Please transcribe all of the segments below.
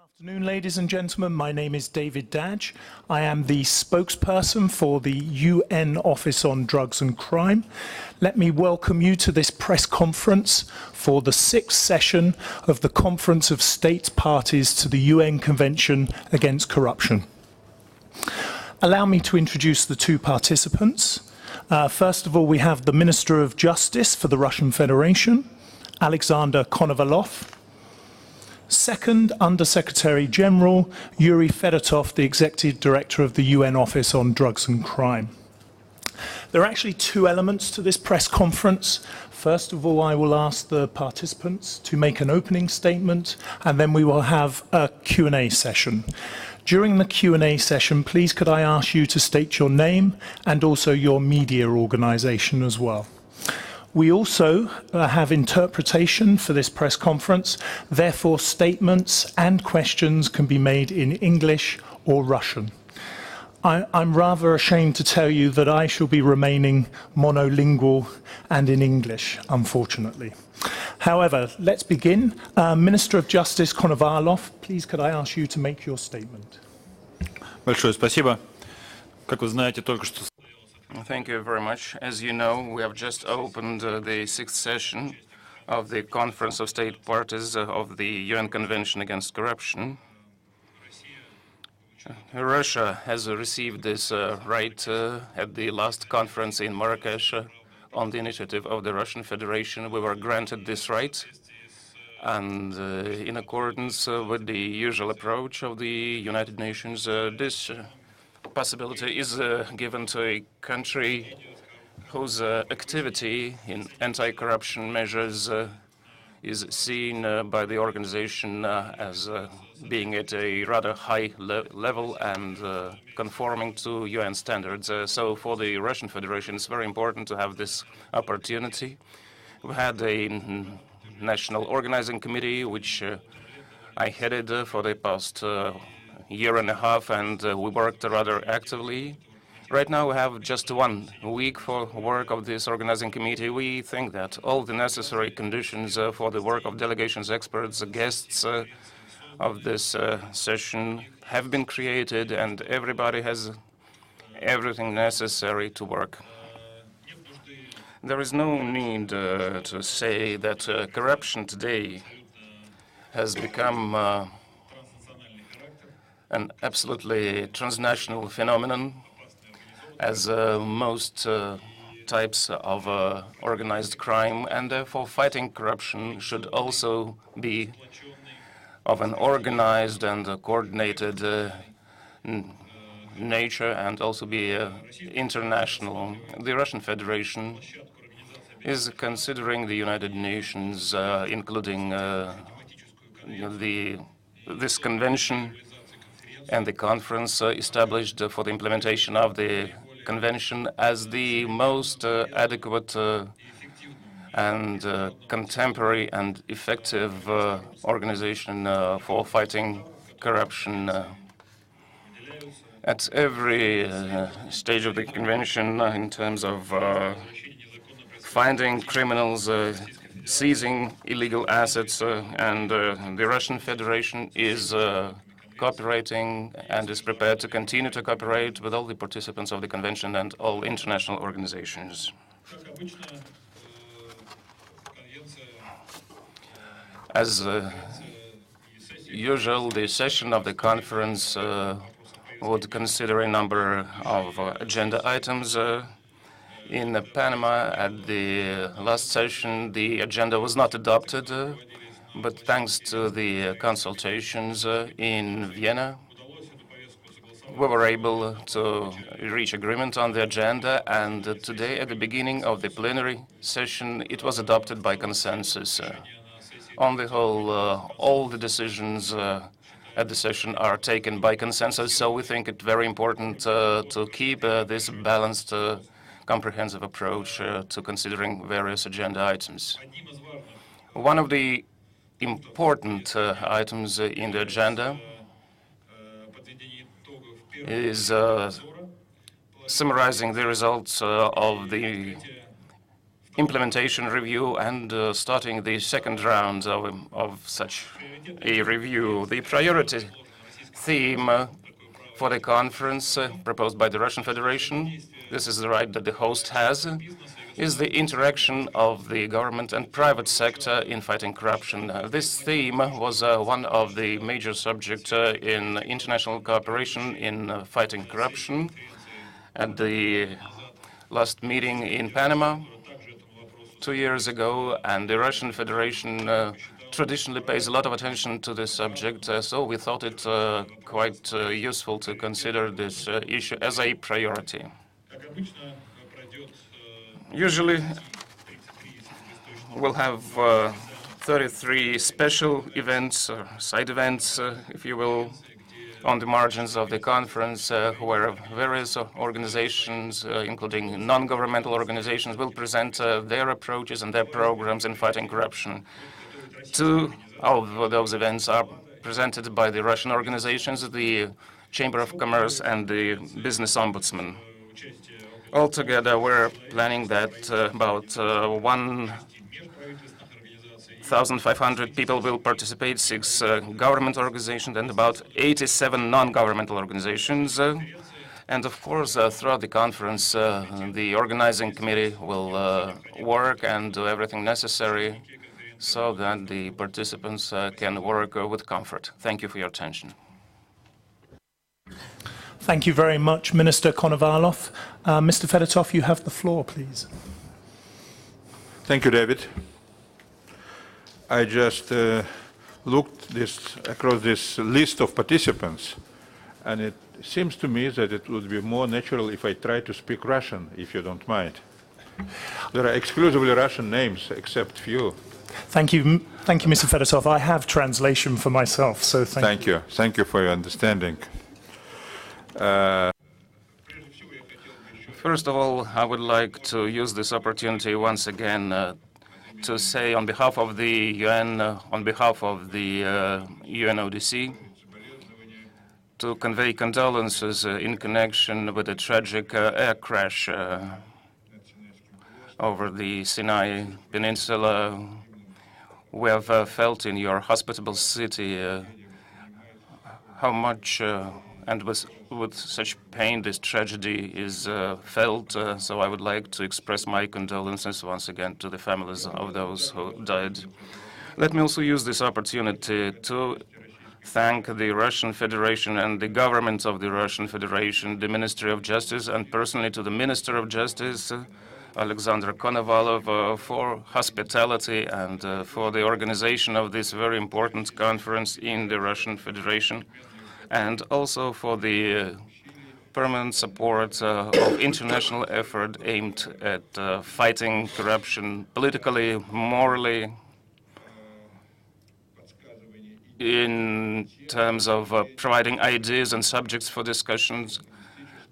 Afternoon, ladies and gentlemen. My name is David Dadge. I am the spokesperson for the UN Office on Drugs and Crime. Let me welcome you to this press conference for the 6th session of the Conference of States Parties to the UN Convention Against Corruption. Allow me to introduce the two participants. First of all, we have the Minister of Justice for the Russian Federation, Alexander Konovalov. Second, Under-Secretary General Yuri Fedotov, the Executive Director of the UN Office on Drugs and Crime. There are actually two elements to this press conference. First of all, I will ask the participants to make an opening statement, and then we will have a Q&A session. During the Q&A session, please could I ask you to state your name and also your media organization as well. We also have interpretation for this press conference, therefore statements and questions can be made in English or Russian. I'm rather ashamed to tell you that I shall be remaining monolingual and in English, unfortunately. However, let's begin. Minister of Justice Konovalov, please could I ask you to make your statement. Большое спасибо. Как вы знаете, только что... Thank you very much. As you know, we have just opened the 6th session of the Conference of State Parties of the UN Convention Against Corruption. Russia has received this right at the last conference in Marrakesh on the initiative of the Russian Federation. We were granted this right, and in accordance with the usual approach of the United Nations, this possibility is given to a country whose activity in anti-corruption measures is seen by the organization as being at a rather high level and conforming to UN standards. So for the Russian Federation, it's very important to have this opportunity. We had a national organizing committee, which I headed for the past year and a half, and we worked rather actively. Right now we have just 1 week for work of this organizing committee. We think that all the necessary conditions for the work of delegations, experts, guests of this session have been created, and everybody has everything necessary to work. There is no need to say that corruption today has become an absolutely transnational phenomenon, as most types of organized crime, and therefore fighting corruption should also be of an organized and coordinated nature and also be international. The Russian Federation is considering the United Nations, including this convention and the conference established for the implementation of the convention as the most adequate and contemporary and effective organization for fighting corruption. At every stage of the convention, in terms of finding criminals, seizing illegal assets, and the Russian Federation is cooperating and is prepared to continue to cooperate with all the participants of the convention and all international organizations. As usual, the session of the conference would consider a number of agenda items. In Panama, at the last session, the agenda was not adopted, but thanks to the consultations in Vienna, we were able to reach agreement on the agenda, and today, at the beginning of the plenary session, it was adopted by consensus. On the whole, all the decisions at the session are taken by consensus, so we think it very important to keep this balanced, comprehensive approach to considering various agenda items. One of the important items in the agenda is summarizing the results of the implementation review and starting the second round of such a review. The priority theme for the conference proposed by the Russian Federation, this is the right that the host has, is the interaction of the government and private sector in fighting corruption. This theme was one of the major subjects in international cooperation in fighting corruption at the last meeting in Panama 2 years ago, and the Russian Federation traditionally pays a lot of attention to this subject, so we thought it quite useful to consider this issue as a priority. Usually, we'll have 33 special events, or side events, if you will, on the margins of the conference, where various organizations, including non-governmental organizations, will present their approaches and their programs in fighting corruption. 2 of those events are presented by the Russian organizations, the Chamber of Commerce and the Business Ombudsman. Altogether, we're planning that about 1,500 people will participate, 6 government organizations and about 87 non-governmental organizations. And of course, throughout the conference, the organizing committee will work and do everything necessary so that the participants can work with comfort. Thank you for your attention. Thank you very much, Minister Konovalov. Mr. Fedotov, you have the floor, please. Thank you, David. I just looked across this list of participants, and it seems to me that it would be more natural if I try to speak Russian, if you don't mind. There are exclusively Russian names, except few. Thank you, Mr. Fedotov. I have translation for myself, so thank you. Thank you for your understanding. First of all, I would like to use this opportunity once again to say on behalf of the UN, on behalf of the UNODC, to convey condolences in connection with the tragic air crash over the Sinai Peninsula. We have felt in your hospitable city how much and with such pain this tragedy is felt, so I would like to express my condolences once again to the families of those who died. Let me also use this opportunity to thank the Russian Federation and the government of the Russian Federation, the Ministry of Justice, and personally to the Minister of Justice, Alexander Konovalov, for hospitality and for the organization of this very important conference in the Russian Federation, and also for the permanent support of international effort aimed at fighting corruption politically, morally, in terms of providing ideas and subjects for discussions,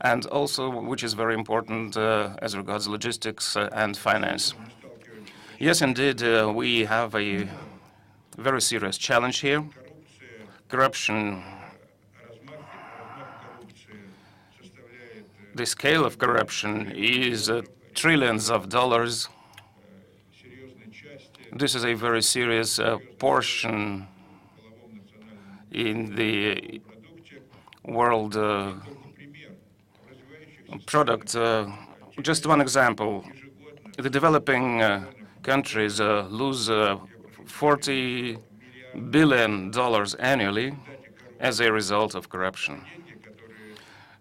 and also, which is very important, as regards logistics and finance. Yes, indeed, we have a very serious challenge here. Corruption, the scale of corruption is trillions of dollars. This is a very serious portion in the world product. Just one example, the developing countries lose $40 billion annually as a result of corruption.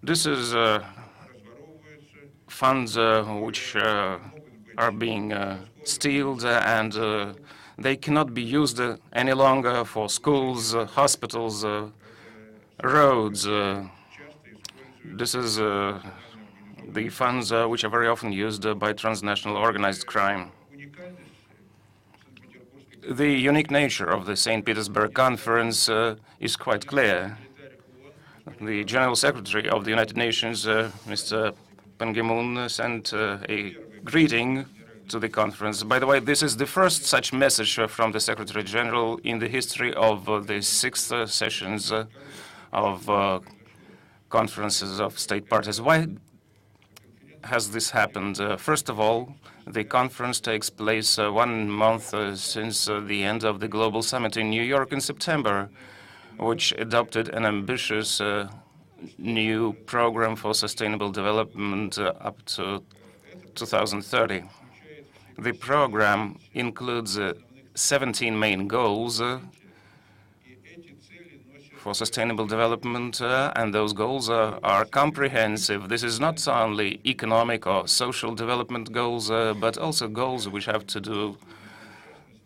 This is funds which are being stealed, and they cannot be used any longer for schools, hospitals, roads. This is the funds which are very often used by transnational organized crime. The unique nature of the St. Petersburg Conference is quite clear. The General Secretary of the United Nations, Mr. Ban Ki-moon, sent a greeting to the conference. By the way, this is the first such message from the Secretary General in the history of the 6 sessions of conferences of state parties. Why has this happened? First of all, the conference takes place 1 month since the end of the Global Summit in New York in September, which adopted an ambitious new program for sustainable development up to 2030. The program includes 17 main goals for sustainable development, and those goals are comprehensive. This is not only economic or social development goals, but also goals which have to do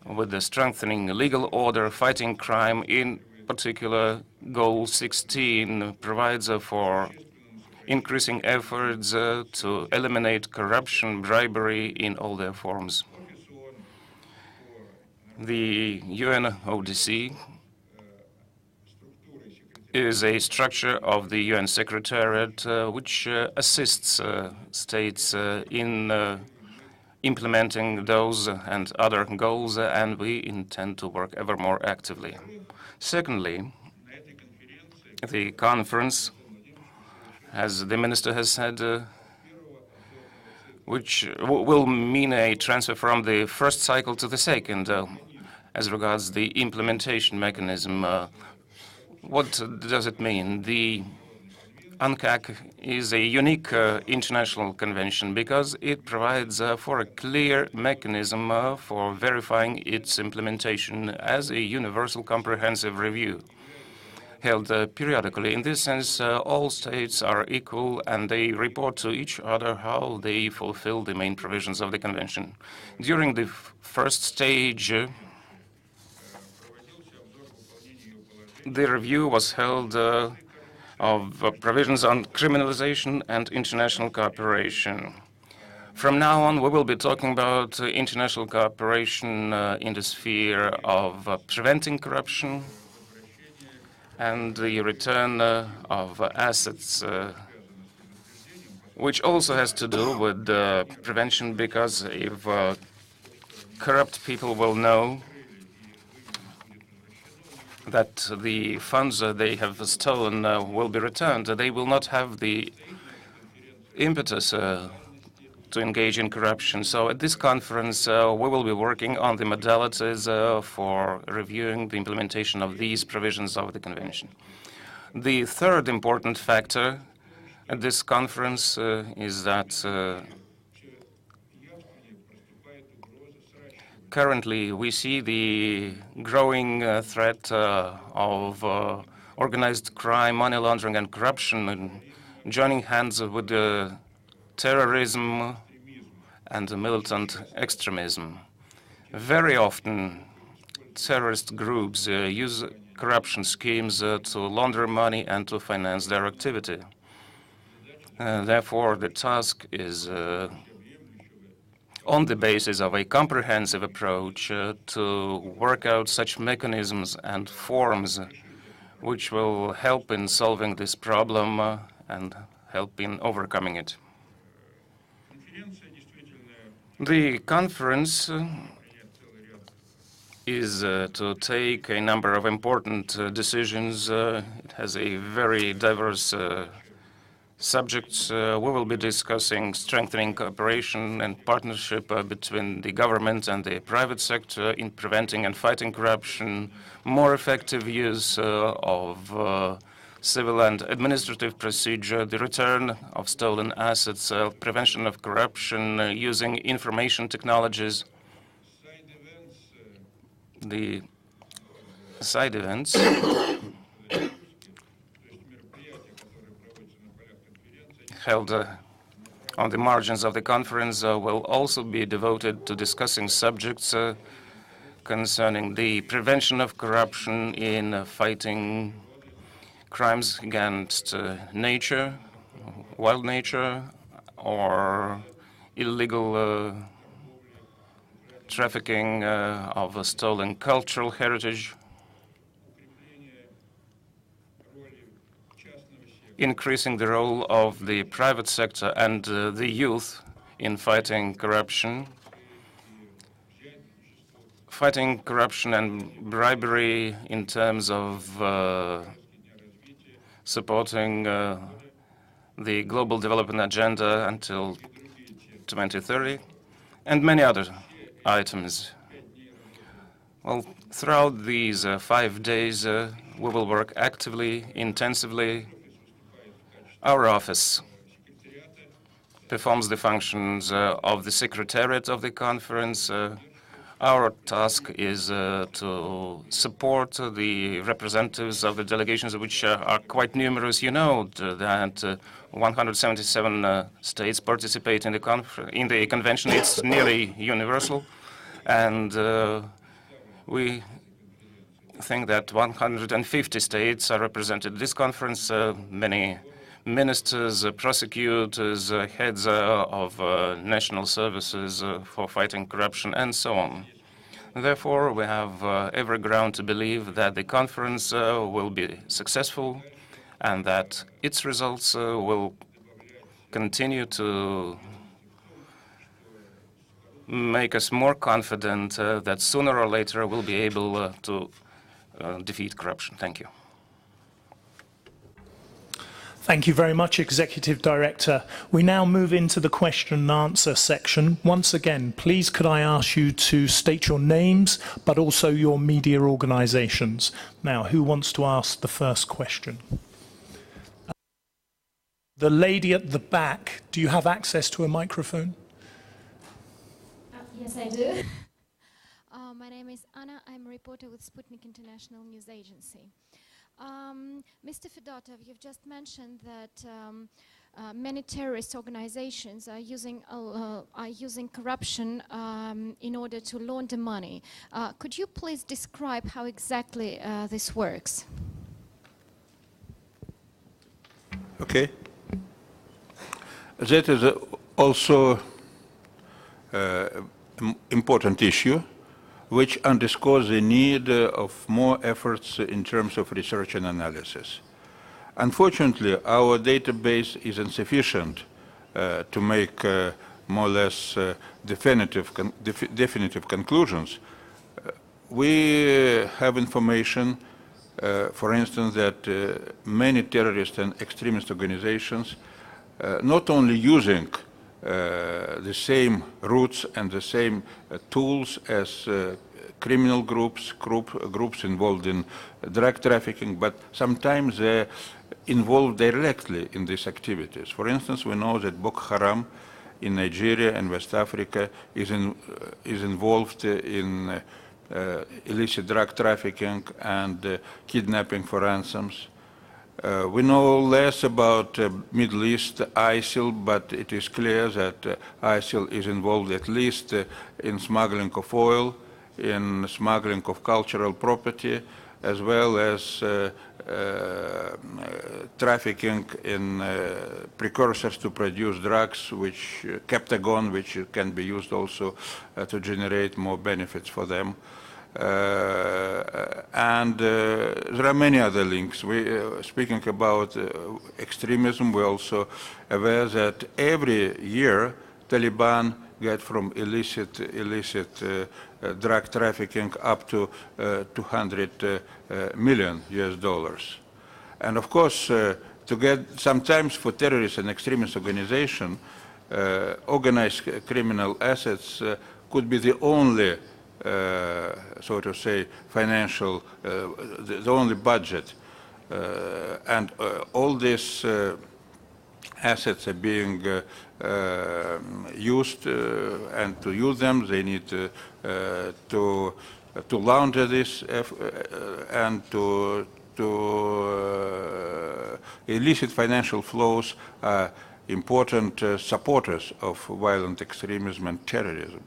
with the strengthening legal order, fighting crime. In particular, Goal 16 provides for increasing efforts to eliminate corruption, bribery in all their forms. The UNODC is a structure of the UN Secretariat which assists states in implementing those and other goals, and we intend to work ever more actively. Secondly, the conference, as the minister has said, which will mean a transfer from the first cycle to the second as regards the implementation mechanism. What does it mean? The UNCAC is a unique international convention because it provides for a clear mechanism for verifying its implementation as a universal comprehensive review held periodically. In this sense, all states are equal and they report to each other how they fulfill the main provisions of the convention. During the first stage, the review was held of provisions on criminalization and international cooperation. From now on, we will be talking about international cooperation in the sphere of preventing corruption and the return of assets, which also has to do with prevention, because if corrupt people will know that the funds they have stolen will be returned, they will not have the impetus to engage in corruption. So at this conference, we will be working on the modalities for reviewing the implementation of these provisions of the convention. The third important factor at this conference is that currently, we see the growing threat of organized crime, money laundering, and corruption, and joining hands with terrorism and militant extremism. Very often, terrorist groups use corruption schemes to launder money and to finance their activity. Therefore, the task is on the basis of a comprehensive approach to work out such mechanisms and forms which will help in solving this problem and help in overcoming it. The conference is to take a number of important decisions. It has a very diverse subjects. We will be discussing strengthening cooperation and partnership between the government and the private sector in preventing and fighting corruption, more effective use of civil and administrative procedure, the return of stolen assets, prevention of corruption using information technologies. The side events held on the margins of the conference will also be devoted to discussing subjects concerning the prevention of corruption in fighting crimes against nature, wild nature, or illegal trafficking of stolen cultural heritage, increasing the role of the private sector and the youth in fighting corruption, fighting corruption and bribery in terms of supporting the Global Development Agenda until 2030, and many other items. Well, throughout these 5 days, we will work actively, intensively. Our office performs the functions of the secretariat of the conference. Our task is to support the representatives of the delegations, which are quite numerous. You know that 177 states participate in the convention. It's nearly universal, and we think that 150 states are represented in this conference. Many ministers, prosecutors, heads of national services for fighting corruption, and so on. Therefore, we have every ground to believe that the conference will be successful and that its results will continue to make us more confident that sooner or later we'll be able to defeat corruption. Thank you. Thank you very much, Executive Director. We now move into the question and answer section. Once again, please could I ask you to state your names, but also your media organizations. Now, who wants to ask the first question? The lady at the back, do you have access to a microphone? Yes, I do. My name is Anna. I'm a reporter with Sputnik International News Agency. Mr. Fedotov, you've just mentioned that many terrorist organizations are using corruption in order to launder money. Could you please describe how exactly this works? Okay. That is also an important issue, which underscores the need of more efforts in terms of research and analysis. Unfortunately, our database is insufficient to make more or less definitive conclusions. We have information, for instance, that many terrorist and extremist organizations not only using the same routes and the same tools as criminal groups involved in drug trafficking, but sometimes they're involved directly in these activities. For instance, we know that Boko Haram in Nigeria and West Africa is involved in illicit drug trafficking and kidnapping for ransoms. We know less about Middle East ISIL, but it is clear that ISIL is involved at least in smuggling of oil, in smuggling of cultural property, as well as trafficking in precursors to produce drugs, which Captagon, which can be used also to generate more benefits for them. And there are many other links. Speaking about extremism, we're also aware that every year Taliban get from illicit drug trafficking up to $200 million US. And of course, to get sometimes for terrorist and extremist organization, organized criminal assets could be the only so to say, financial, the only budget. And all these assets are being used, and to use them, they need to launder this and to illicit financial flows are important supporters of violent extremism and terrorism.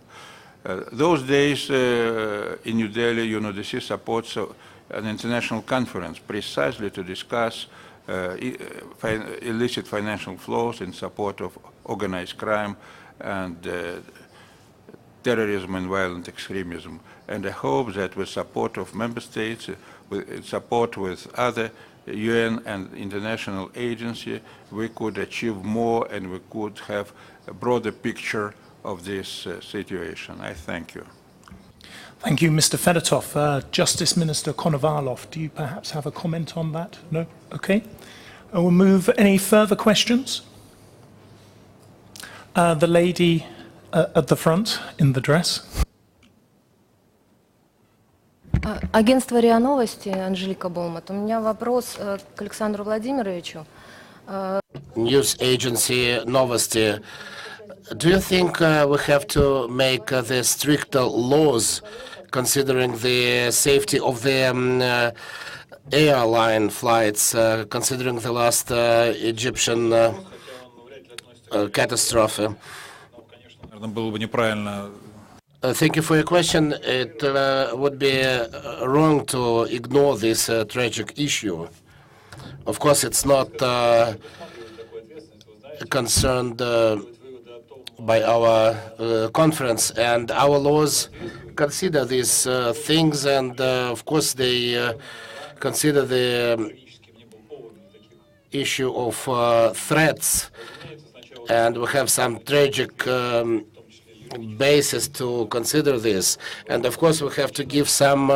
Those days in New Delhi, UNODC supports an international conference precisely to discuss illicit financial flows in support of organized crime and terrorism and violent extremism. And I hope that with support of member states, with support with other UN and international agencies, we could achieve more and we could have a broader picture of this situation. I thank you. Thank you, Mr. Fedotov. Justice Minister Konovalov, do you perhaps have a comment on that? No? Okay. And we'll move. Any further questions? The lady at the front in the dress. Агентство РИА Новости, Анжелика Болмат. У меня вопрос к Александру Владимировичу. News agency Novosti. Do you think we have to make the stricter laws considering the safety of the airline flights, considering the last Egyptian catastrophe? Наверное, было бы неправильно. Thank you for your question. It would be wrong to ignore this tragic issue. Of course, it's not concerned by our conference, and our laws consider these things, and of course they consider the issue of threats, and we have some tragic basis to consider this. And of course, we have to give some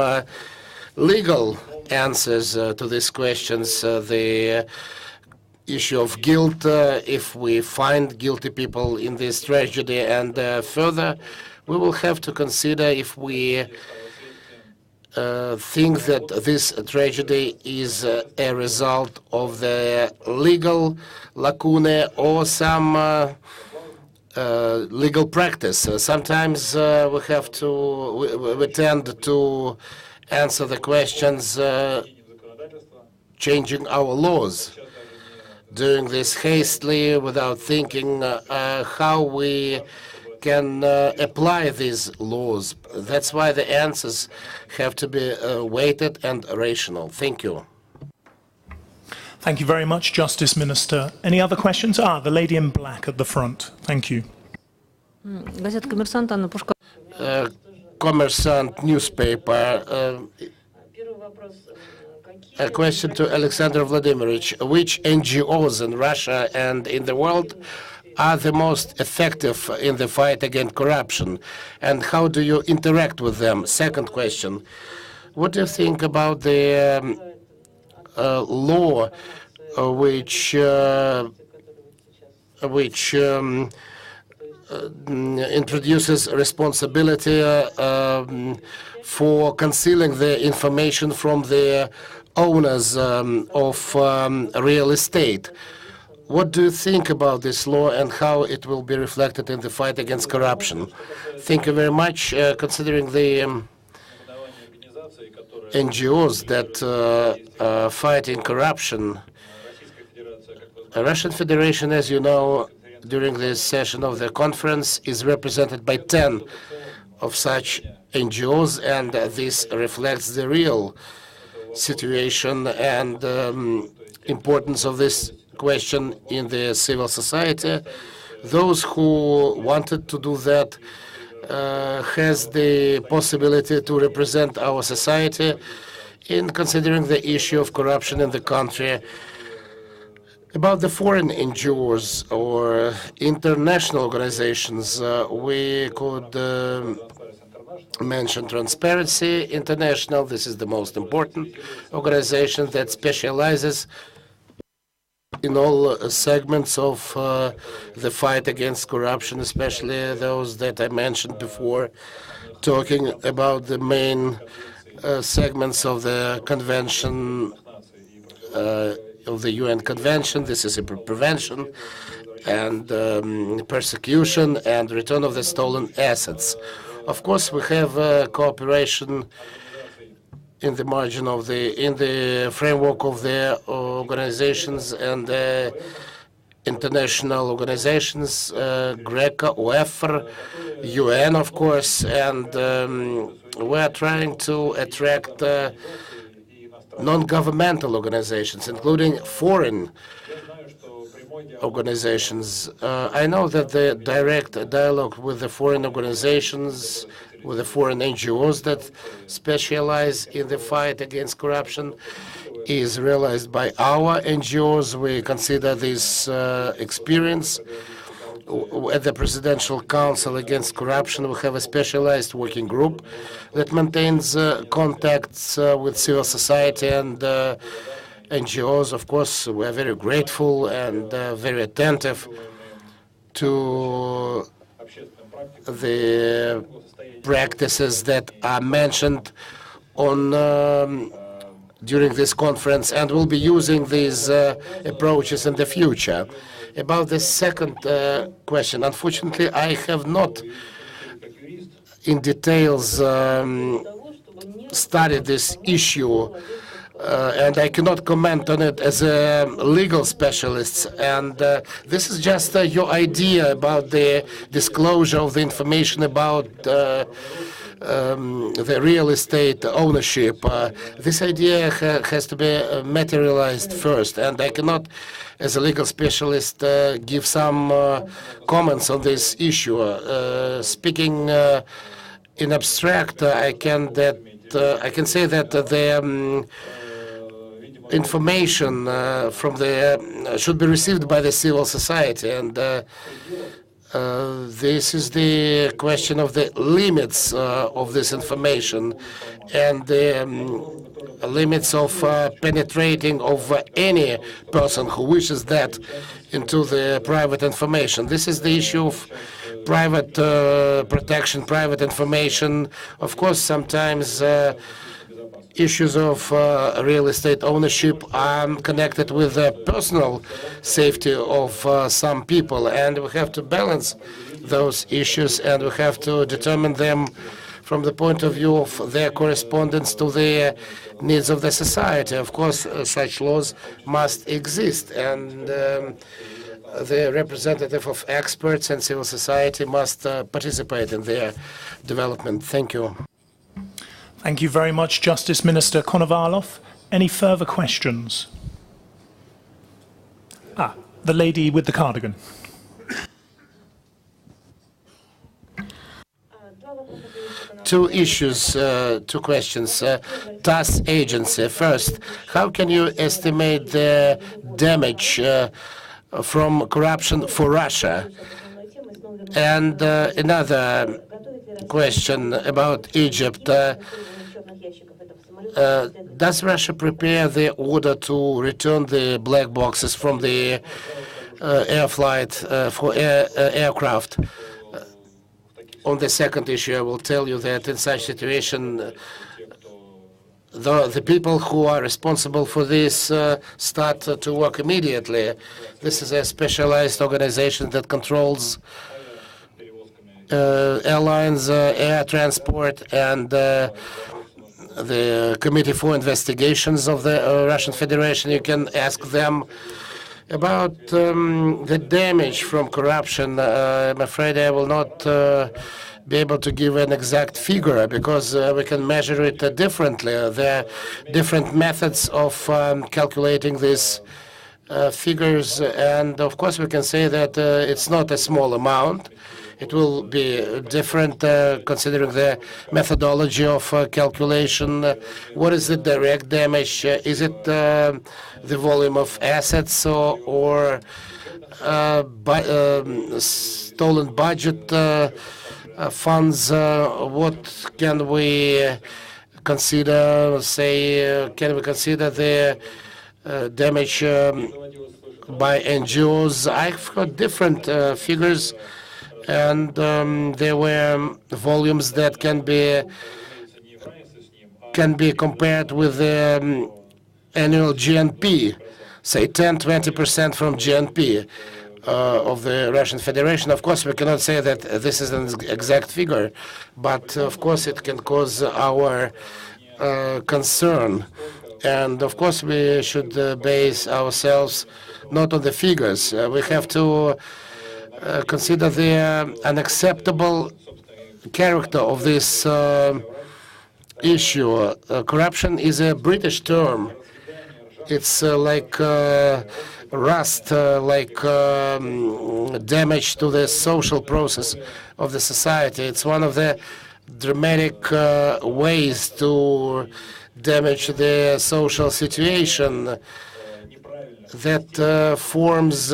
legal answers to these questions. The issue of guilt, if we find guilty people in this tragedy, and further, we will have to consider if we think that this tragedy is a result of the legal lacuna or some legal practice. Sometimes we tend to answer the questions changing our laws, doing this hastily without thinking how we can apply these laws. That's why the answers have to be weighted and rational. Thank you. Thank you very much, Justice Minister. Any other questions? The lady in black at the front. Thank you. Газета «Коммерсант», Анна Пушкова. Kommersant newspaper. A question to Alexander Vladimirovich. Which NGOs in Russia and in the world are the most effective in the fight against corruption, and how do you interact with them? Second question. What do you think about the law which introduces responsibility for concealing the information from the owners of real estate? What do you think about this law and how it will be reflected in the fight against corruption? Thank you very much. Considering the NGOs that are fighting corruption, the Russian Federation, as you know, during this session of the conference is represented by 10 of such NGOs, and this reflects the real situation and importance of this question in the civil society. Those who wanted to do that has the possibility to represent our society in considering the issue of corruption in the country. About the foreign NGOs or international organizations, we could mention Transparency International. This is the most important organization that specializes in all segments of the fight against corruption, especially those that I mentioned before, talking about the main segments of the convention, of the UN Convention. This is prevention and persecution and return of the stolen assets. Of course, we have cooperation in the margin of in the framework of the organizations and international organizations, GRECO, UEFR, UN, of course, and we are trying to attract non-governmental organizations, including foreign organizations. I know that the direct dialogue with the foreign organizations, with the foreign NGOs that specialize in the fight against corruption is realized by our NGOs. We consider this experience. At the Presidential Council Against Corruption, we have a specialized working group that maintains contacts with civil society and NGOs. Of course, we are very grateful and very attentive to the practices that are mentioned on during this conference, and we'll be using these approaches in the future. About the second question, unfortunately, I have not in details studied this issue, and I cannot comment on it as a legal specialist. And this is just your idea about the disclosure of the information about the real estate ownership. This idea has to be materialized first, and I cannot, as a legal specialist, give some comments on this issue. Speaking in abstract, I can say that the information from the should be received by the civil society, and this is the question of the limits of this information and the limits of penetrating of any person who wishes that into the private information. This is the issue of private protection, private information. Of course, sometimes issues of real estate ownership are connected with the personal safety of some people, and we have to balance those issues, and we have to determine them from the point of view of their correspondence to the needs of the society. Of course, such laws must exist, and the representative of experts and civil society must participate in their development. Thank you. Thank you very much, Justice Minister Konovalov. Any further questions? The lady with the cardigan. Two issues, two questions. TASS agency. First, how can you estimate the damage from corruption for Russia? And another question about Egypt. Does Russia prepare the order to return the black boxes from the air flight for aircraft? On the second issue, I will tell you that in such situation, the people who are responsible for this start to work immediately. This is a specialized organization that controls airlines, air transport, and the Committee for Investigations of the Russian Federation. You can ask them about the damage from corruption. I'm afraid I will not be able to give an exact figure because we can measure it differently. There are different methods of calculating these figures, and of course we can say that it's not a small amount. It will be different considering the methodology of calculation. What is the direct damage? Is it the volume of assets or stolen budget funds? What can we consider? Say, can we consider the damage by NGOs? I've heard different figures, and there were volumes that can be compared with the annual GNP, say 10–20% from GNP of the Russian Federation. Of course, we cannot say that this is an exact figure, but of course it can cause our concern. And of course, we should base ourselves not on the figures. We have to consider the unacceptable character of this issue. Corruption is a British term. It's like rust, like damage to the social process of the society. It's one of the dramatic ways to damage the social situation that forms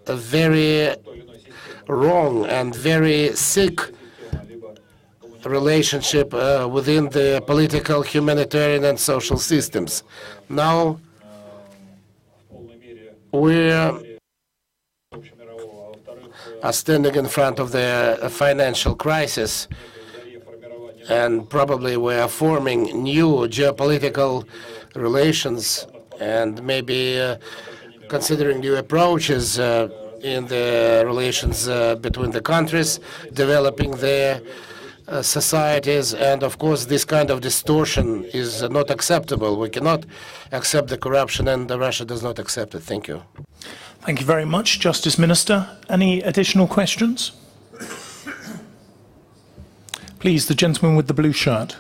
a very wrong and very sick relationship within the political, humanitarian, and social systems. Now, We are standing in front of the financial crisis, and probably we are forming new geopolitical relations and maybe considering new approaches in the relations between the countries, developing their societies, and of course this kind of distortion is not acceptable. We cannot accept the corruption, and Russia does not accept it. Thank you. Thank you very much, Justice Minister. Any additional questions? Please, the gentleman with the blue shirt.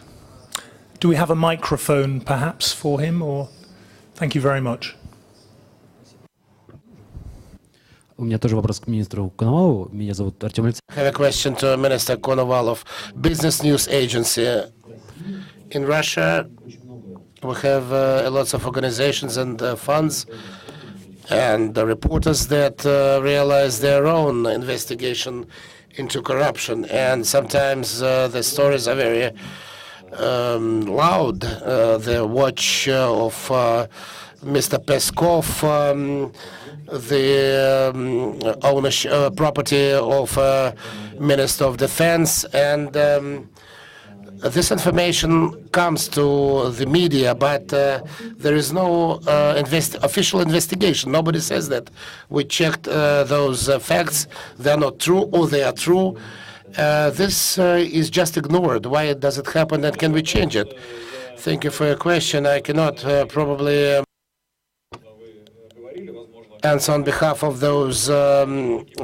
Do we have a microphone, perhaps, for him? Or thank you very much. У меня тоже вопрос к министру Коновалову. Меня зовут Артем Алексеевич. I have a question to Minister Konovalov, Business News Agency. In Russia, we have lots of organizations and funds and reporters that realize their own investigation into corruption. And sometimes the stories are very loud. The watch of Mr. Peskov, the ownership property of Minister of Defense, and this information comes to the media, but there is no official investigation. Nobody says that we checked those facts, they're not true, or they are true. This is just ignored. Why does it happen, and can we change it? Thank you for your question. I cannot probably answer on behalf of those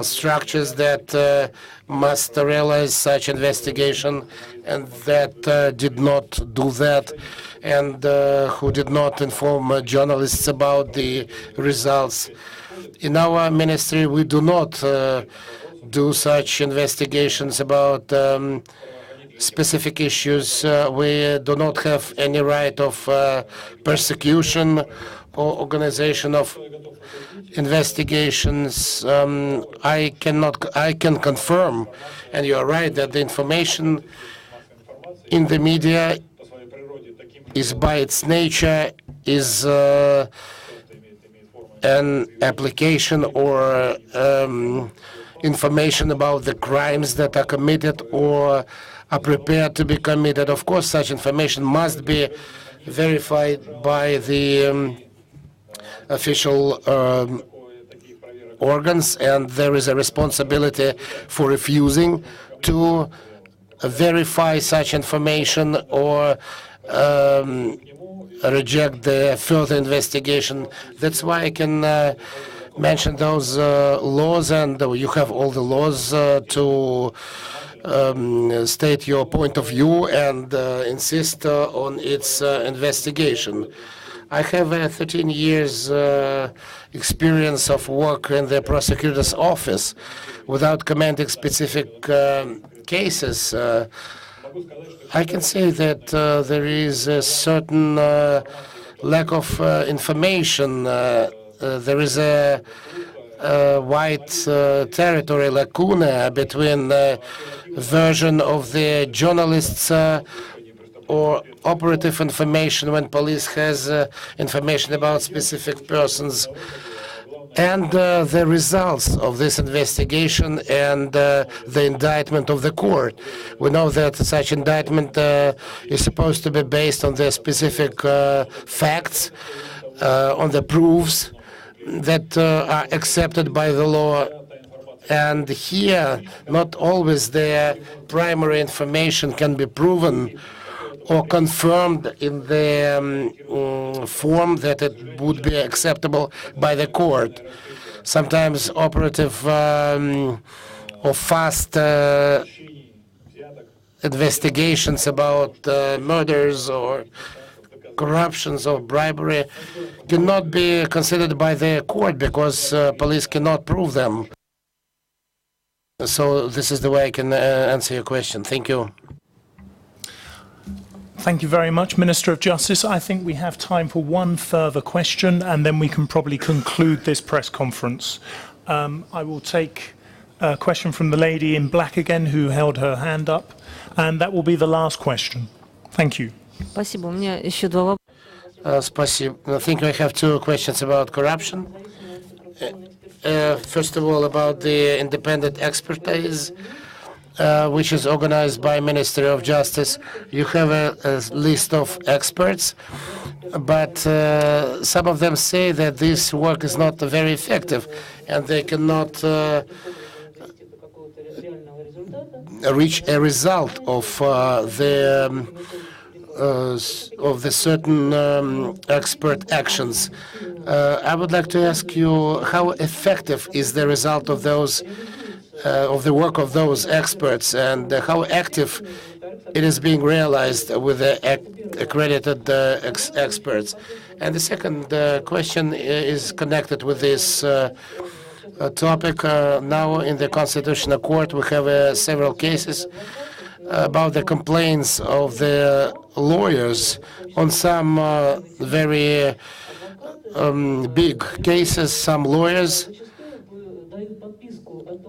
structures that must realize such investigation and that did not do that, and who did not inform journalists about the results. In our ministry, we do not do such investigations about specific issues. We do not have any right of persecution or organization of investigations. I can confirm, and you are right, that the information in the media is by its nature is an application or information about the crimes that are committed or are prepared to be committed. Of course, such information must be verified by the official organs, and there is a responsibility for refusing to verify such information or reject the further investigation. That's why I can mention those laws, and you have all the laws to state your point of view and insist on its investigation. I have 13 years experience of work in the prosecutor's office. Without commenting specific cases, I can say that there is a certain lack of information. There is a wide territory lacuna between the version of the journalists or operative information when police has information about specific persons, and the results of this investigation and the indictment of the court. We know that such indictment is supposed to be based on the specific facts, on the proofs that are accepted by the law. And here, not always the primary information can be proven or confirmed in the form that it would be acceptable by the court. Sometimes operative or fast investigations about murders or corruptions or bribery cannot be considered by the court because police cannot prove them. So this is the way I can answer your question. Thank you. Thank you very much, Minister of Justice. I think we have time for one further question, and then we can probably conclude this press conference. I will take a question from the lady in black again who held her hand up, and that will be the last question. Thank you. Спасибо. У меня еще два вопроса. Спасибо. I think I have two questions about corruption. First of all, about the independent expertise, which is organized by Ministry of Justice. You have a list of experts, but some of them say that this work is not very effective, and they cannot reach a result of the certain expert actions. I would like to ask you, how effective is the result of those of the work of those experts, and how active it is being realized with the accredited experts? And the second question is connected with this topic. Now in the Constitutional Court we have several cases about the complaints of the lawyers on some very big cases. Some lawyers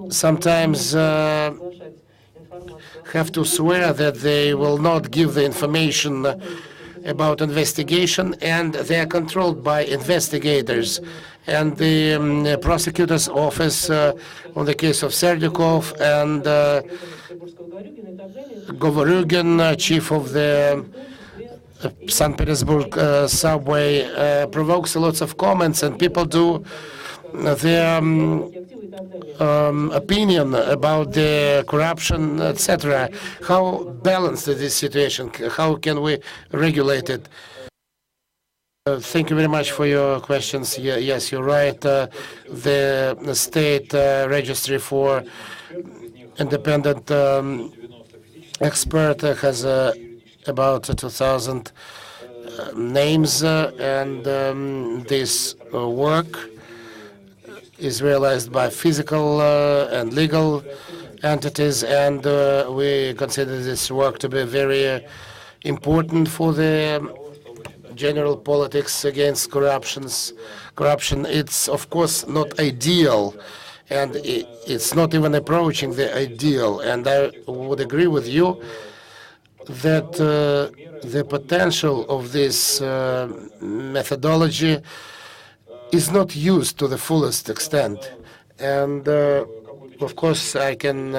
sometimes have to swear that they will not give the information about investigation, and they are controlled by investigators. And the prosecutor's office on the case of Serdyukov and Govorugin, chief of the St. Petersburg subway, provokes lots of comments, and people do their opinion about the corruption, etc. How balanced is this situation? How can we regulate it? Thank you very much for your questions. Yes, you're right. The state registry for independent expert has about 2,000 names, and this work is realized by physical and legal entities, and we consider this work to be very important for the general politics against corruption. It's of course not ideal, and it's not even approaching the ideal. And I would agree with you that the potential of this methodology is not used to the fullest extent. And of course, I can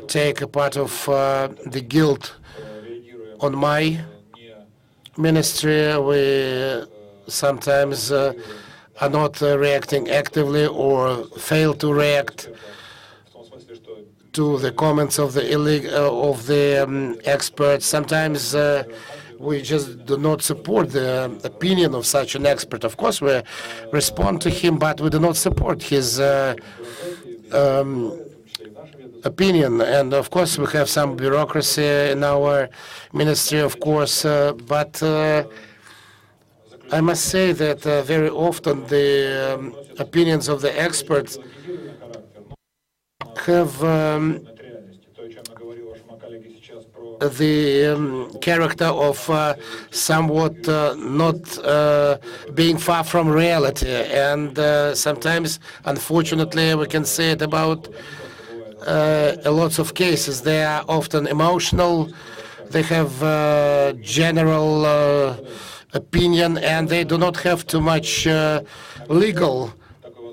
take a part of the guilt on my ministry. We sometimes are not reacting actively or fail to react to the comments of the experts. Sometimes we just do not support the opinion of such an expert. Of course, we respond to him, but we do not support his opinion. And of course, we have some bureaucracy in our ministry, of course, but I must say that very often the opinions of the experts have the character of somewhat not being far from reality. And sometimes, unfortunately, we can say it about lots of cases. They are often emotional, they have general opinion, and they do not have too much legal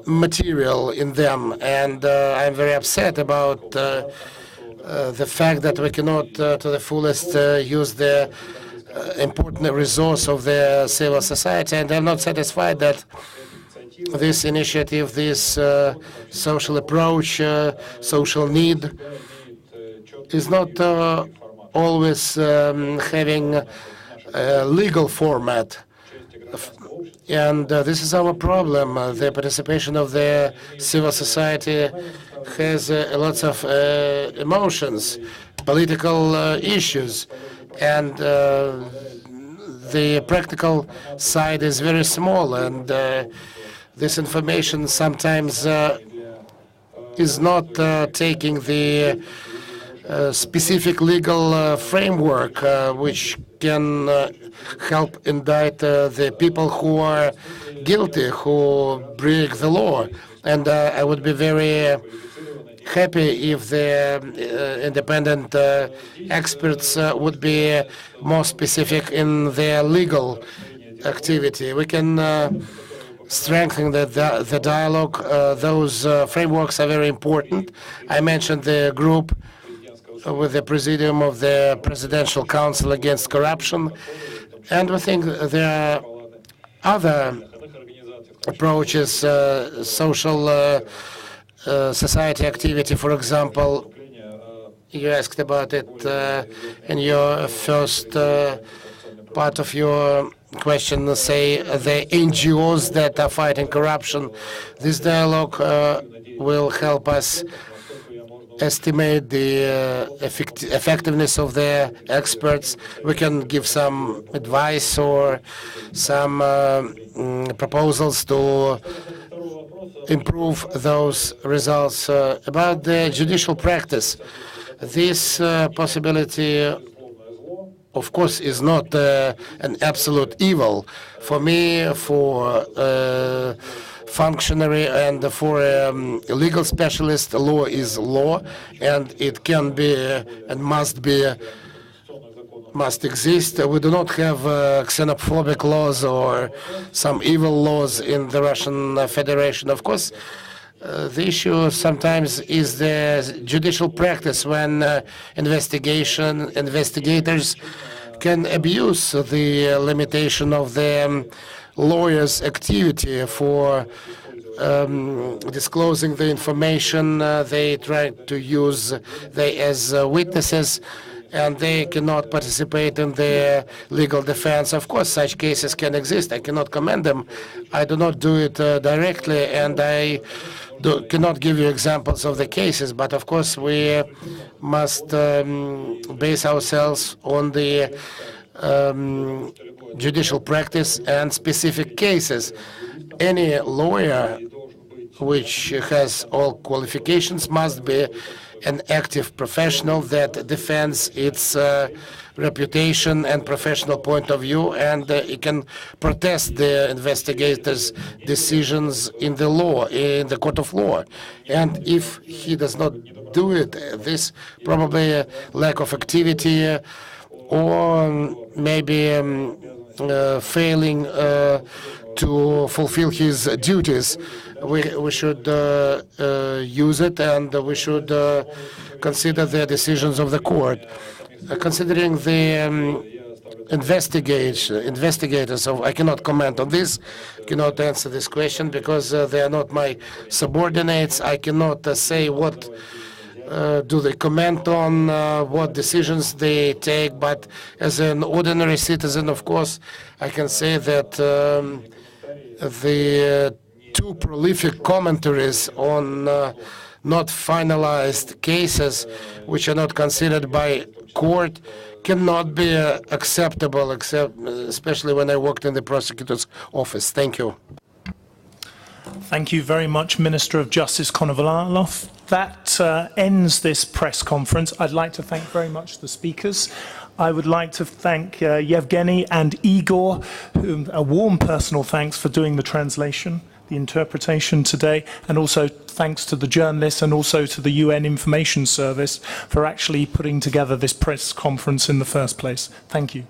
material in them. And I'm very upset about the fact that we cannot to the fullest use the important resource of the civil society. And I'm not satisfied that this initiative, this social approach, social need, is not always having a legal format. And this is our problem. The participation of the civil society has lots of emotions, political issues, and the practical side is very small. And this information sometimes is not taking the specific legal framework which can help indict the people who are guilty, who break the law. And I would be very happy if the independent experts would be more specific in their legal activity. We can strengthening the dialogue. Those frameworks are very important. I mentioned the group with the Presidium of the Presidential Council Against Corruption, and we think there are other approaches, social society activity, for example. You asked about it in your first part of your question, say the NGOs that are fighting corruption. This dialogue will help us estimate the effectiveness of the experts. We can give some advice or some proposals to improve those results. About the judicial practice, this possibility, of course, is not an absolute evil. For me, for functionary and for a legal specialist, law is law, and it can be and must exist. We do not have xenophobic laws or some evil laws in the Russian Federation. Of course, the issue sometimes is the judicial practice when investigators can abuse the limitation of the lawyers' activity for disclosing the information they try to use as witnesses, and they cannot participate in the legal defense. Of course, such cases can exist. I cannot commend them. I do not do it directly, and I cannot give you examples of the cases, but of course we must base ourselves on the judicial practice and specific cases. Any lawyer which has all qualifications must be an active professional that defends its reputation and professional point of view, and it can protest the investigators' decisions in the law, in the court of law. And if he does not do it, this probably a lack of activity or maybe failing to fulfill his duties. We should use it, and we should consider the decisions of the court. Considering the investigators, I cannot comment on this, cannot answer this question because they are not my subordinates. I cannot say what do they comment on, what decisions they take, but as an ordinary citizen, of course, I can say that the two prolific commentaries on not finalized cases, which are not considered by court, cannot be acceptable, especially when I worked in the prosecutor's office. Thank you. Thank you very much, Minister of Justice Konovalov. That ends this press conference. I'd like to thank very much the speakers. I would like to thank Yevgeny and Igor, a warm personal thanks for doing the translation, the interpretation today, and also thanks to the journalists and also to the UN Information Service for actually putting together this press conference in the first place. Thank you.